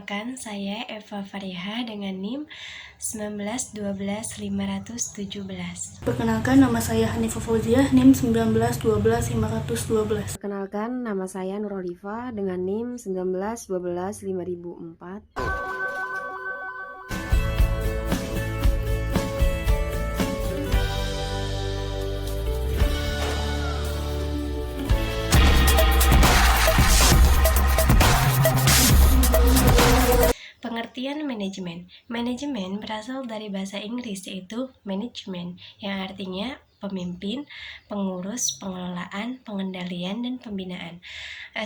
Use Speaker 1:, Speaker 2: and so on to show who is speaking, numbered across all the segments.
Speaker 1: Perkenalkan, saya Eva Fariha dengan NIM 1912517.
Speaker 2: Perkenalkan, nama saya Hanifah Fauziah, NIM 1912512.
Speaker 3: Perkenalkan, nama saya Nurholifa dengan NIM 19125.004.
Speaker 1: Pengertian manajemen. Manajemen berasal dari bahasa Inggris yaitu management, yang artinya pemimpin, pengurus, pengelolaan, pengendalian, dan pembinaan.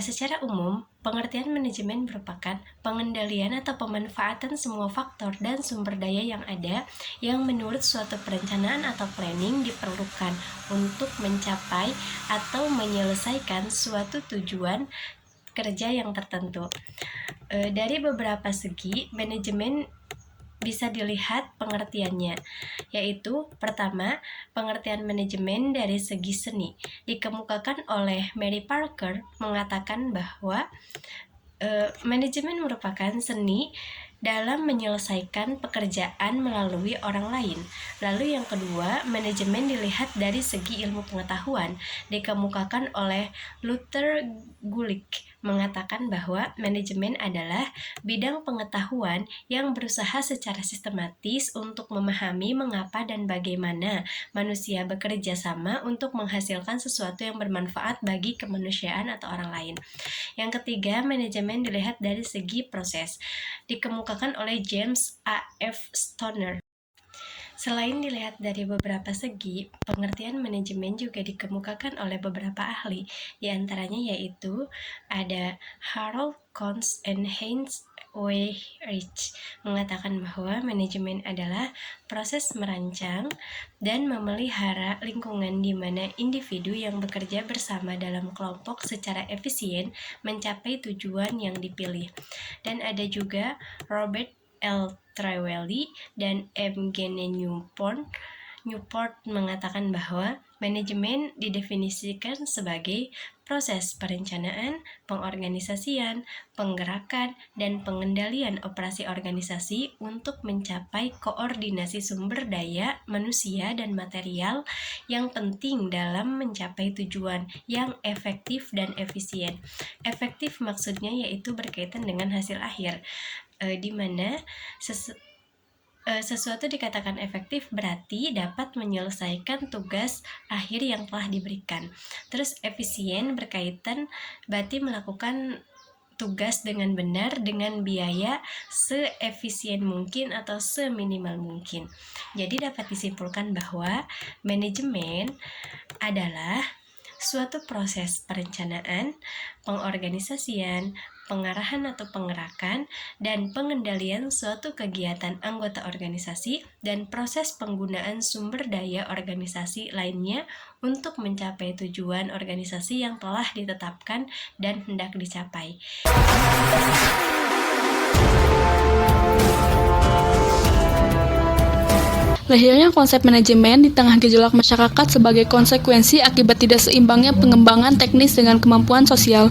Speaker 1: Secara umum, pengertian manajemen merupakan pengendalian atau pemanfaatan semua faktor dan sumber daya yang ada yang menurut suatu perencanaan atau planning diperlukan untuk mencapai atau menyelesaikan suatu tujuan kerja yang tertentu. Dari beberapa segi, manajemen bisa dilihat pengertiannya, yaitu pertama, pengertian manajemen dari segi seni dikemukakan oleh Mary Parker mengatakan bahwa manajemen merupakan seni dalam menyelesaikan pekerjaan melalui orang lain. Lalu yang kedua, manajemen dilihat dari segi ilmu pengetahuan dikemukakan oleh Luther Gulick mengatakan bahwa manajemen adalah bidang pengetahuan yang berusaha secara sistematis untuk memahami mengapa dan bagaimana manusia bekerja sama untuk menghasilkan sesuatu yang bermanfaat bagi kemanusiaan atau orang lain. Yang ketiga, manajemen dilihat dari segi proses, dikemukakan oleh James A. F. Stoner. Selain dilihat dari beberapa segi, pengertian manajemen juga dikemukakan oleh beberapa ahli, di antaranya yaitu ada Harold Kohns and Heinz Weyrich mengatakan bahwa manajemen adalah proses merancang dan memelihara lingkungan di mana individu yang bekerja bersama dalam kelompok secara efisien mencapai tujuan yang dipilih. Dan ada juga Robert L. Trewhelly dan M. Gene Newport mengatakan bahwa manajemen didefinisikan sebagai proses perencanaan, pengorganisasian, penggerakan, dan pengendalian operasi organisasi untuk mencapai koordinasi sumber daya manusia dan material yang penting dalam mencapai tujuan yang efektif dan efisien. Efektif maksudnya yaitu berkaitan dengan hasil akhir, di mana sesuatu dikatakan efektif berarti dapat menyelesaikan tugas akhir yang telah diberikan. Terus efisien berkaitan berarti melakukan tugas dengan benar dengan biaya seefisien mungkin atau seminimal mungkin. Jadi dapat disimpulkan bahwa manajemen adalah suatu proses perencanaan, pengorganisasian, pengarahan atau penggerakan, dan pengendalian suatu kegiatan anggota organisasi dan proses penggunaan sumber daya organisasi lainnya untuk mencapai tujuan organisasi yang telah ditetapkan dan hendak dicapai.
Speaker 2: Lahirnya konsep manajemen di tengah gejolak masyarakat sebagai konsekuensi akibat tidak seimbangnya pengembangan teknis dengan kemampuan sosial.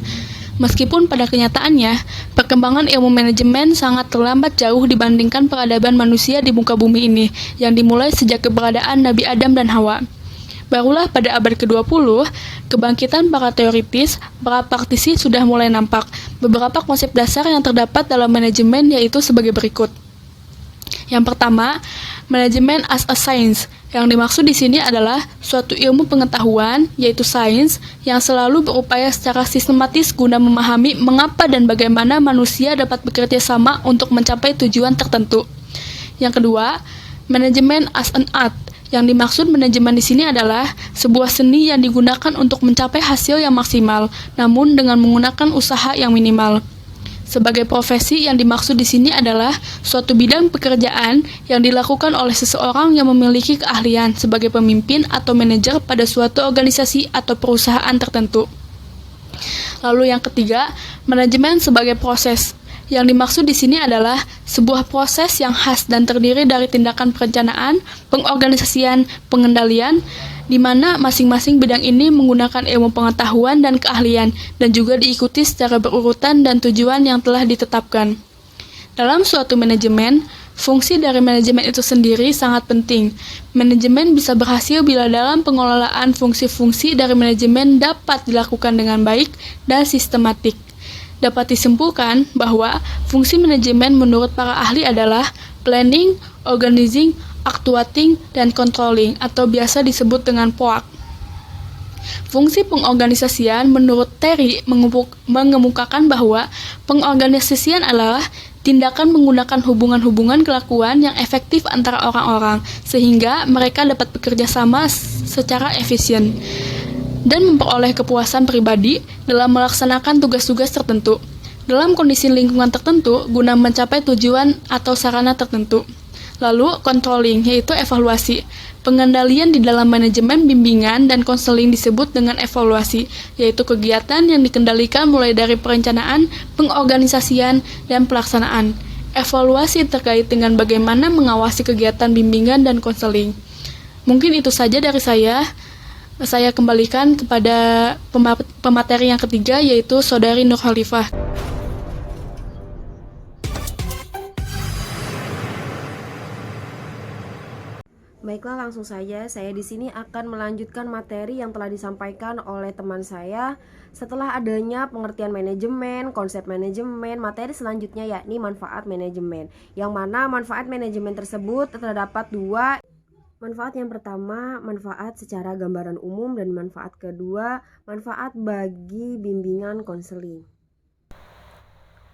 Speaker 2: Meskipun pada kenyataannya, perkembangan ilmu manajemen sangat terlambat jauh dibandingkan peradaban manusia di muka bumi ini, yang dimulai sejak keberadaan Nabi Adam dan Hawa. Barulah pada abad ke-20, kebangkitan para teoritis, para praktisi sudah mulai nampak. Beberapa konsep dasar yang terdapat dalam manajemen yaitu sebagai berikut. Yang pertama, manajemen as a science. Yang dimaksud di sini adalah suatu ilmu pengetahuan, yaitu sains, yang selalu berupaya secara sistematis guna memahami mengapa dan bagaimana manusia dapat bekerja sama untuk mencapai tujuan tertentu. Yang kedua, manajemen as an art. Yang dimaksud manajemen di sini adalah sebuah seni yang digunakan untuk mencapai hasil yang maksimal, namun dengan menggunakan usaha yang minimal. Sebagai profesi yang dimaksud di sini adalah suatu bidang pekerjaan yang dilakukan oleh seseorang yang memiliki keahlian sebagai pemimpin atau manajer pada suatu organisasi atau perusahaan tertentu. Lalu yang ketiga, manajemen sebagai proses. Yang dimaksud di sini adalah sebuah proses yang khas dan terdiri dari tindakan perencanaan, pengorganisasian, pengendalian, di mana masing-masing bidang ini menggunakan ilmu pengetahuan dan keahlian, dan juga diikuti secara berurutan dan tujuan yang telah ditetapkan. Dalam suatu manajemen, fungsi dari manajemen itu sendiri sangat penting. Manajemen bisa berhasil bila dalam pengelolaan fungsi-fungsi dari manajemen dapat dilakukan dengan baik dan sistematik. Dapat disimpulkan bahwa fungsi manajemen menurut para ahli adalah planning, organizing, actuating, dan controlling atau biasa disebut dengan POAK. Fungsi pengorganisasian menurut Terry mengemukakan bahwa pengorganisasian adalah tindakan menggunakan hubungan-hubungan kelakuan yang efektif antara orang-orang sehingga mereka dapat bekerja sama secara efisien dan memperoleh kepuasan pribadi dalam melaksanakan tugas-tugas tertentu dalam kondisi lingkungan tertentu guna mencapai tujuan atau sarana tertentu. Lalu, controlling, yaitu evaluasi. Pengendalian di dalam manajemen bimbingan dan konseling disebut dengan evaluasi, yaitu kegiatan yang dikendalikan mulai dari perencanaan, pengorganisasian, dan pelaksanaan. Evaluasi terkait dengan bagaimana mengawasi kegiatan bimbingan dan konseling. Mungkin itu saja dari saya. Saya kembalikan kepada pemateri yang ketiga, yaitu Saudari Nurholifah.
Speaker 3: Baiklah, langsung saja saya di sini akan melanjutkan materi yang telah disampaikan oleh teman saya. Setelah adanya pengertian manajemen, konsep manajemen, materi selanjutnya yakni manfaat manajemen. Yang mana manfaat manajemen tersebut terdapat dua. Manfaat yang pertama, manfaat secara gambaran umum, dan manfaat kedua, manfaat bagi bimbingan konseling.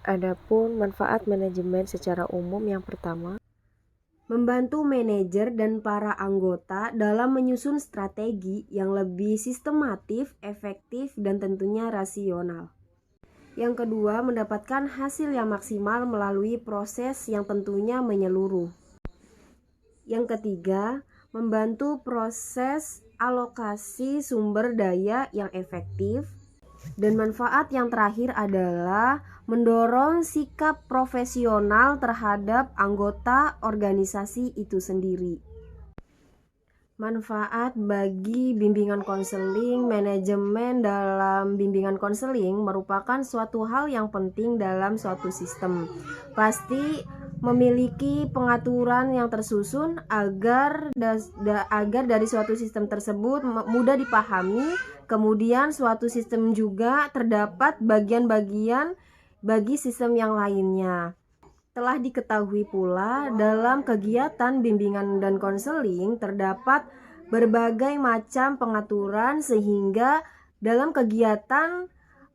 Speaker 3: Adapun manfaat manajemen secara umum yang pertama, membantu manajer dan para anggota dalam menyusun strategi yang lebih sistematif, efektif, dan tentunya rasional. Yang kedua, mendapatkan hasil yang maksimal melalui proses yang tentunya menyeluruh. Yang ketiga, membantu proses alokasi sumber daya yang efektif. Dan manfaat yang terakhir adalah mendorong sikap profesional terhadap anggota organisasi itu sendiri. Manfaat bagi bimbingan konseling, manajemen dalam bimbingan konseling merupakan suatu hal yang penting dalam suatu sistem. Pasti memiliki pengaturan yang tersusun agar dari suatu sistem tersebut mudah dipahami. Kemudian suatu sistem juga terdapat bagian-bagian bagi sistem yang lainnya. Telah diketahui pula dalam kegiatan bimbingan dan konseling terdapat berbagai macam pengaturan sehingga dalam kegiatan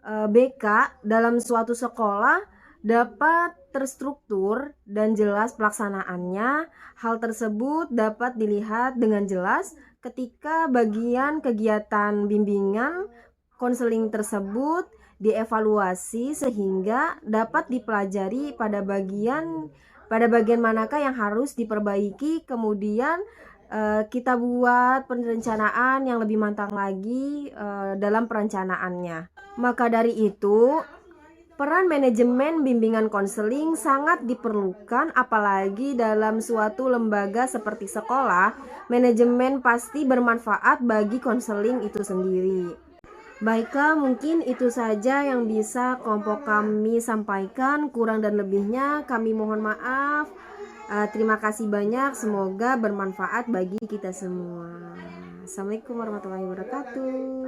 Speaker 3: BK dalam suatu sekolah dapat terstruktur dan jelas pelaksanaannya. Hal tersebut dapat dilihat dengan jelas ketika bagian kegiatan bimbingan konseling tersebut dievaluasi sehingga dapat dipelajari pada bagian manakah yang harus diperbaiki. Kemudian kita buat perencanaan yang lebih matang lagi dalam perencanaannya. Maka dari itu, peran manajemen bimbingan konseling sangat diperlukan, apalagi dalam suatu lembaga seperti sekolah. Manajemen pasti bermanfaat bagi konseling itu sendiri. Baiklah, mungkin itu saja yang bisa kelompok kami sampaikan. Kurang dan lebihnya kami mohon maaf. Terima kasih banyak, semoga bermanfaat bagi kita semua. Assalamualaikum warahmatullahi wabarakatuh.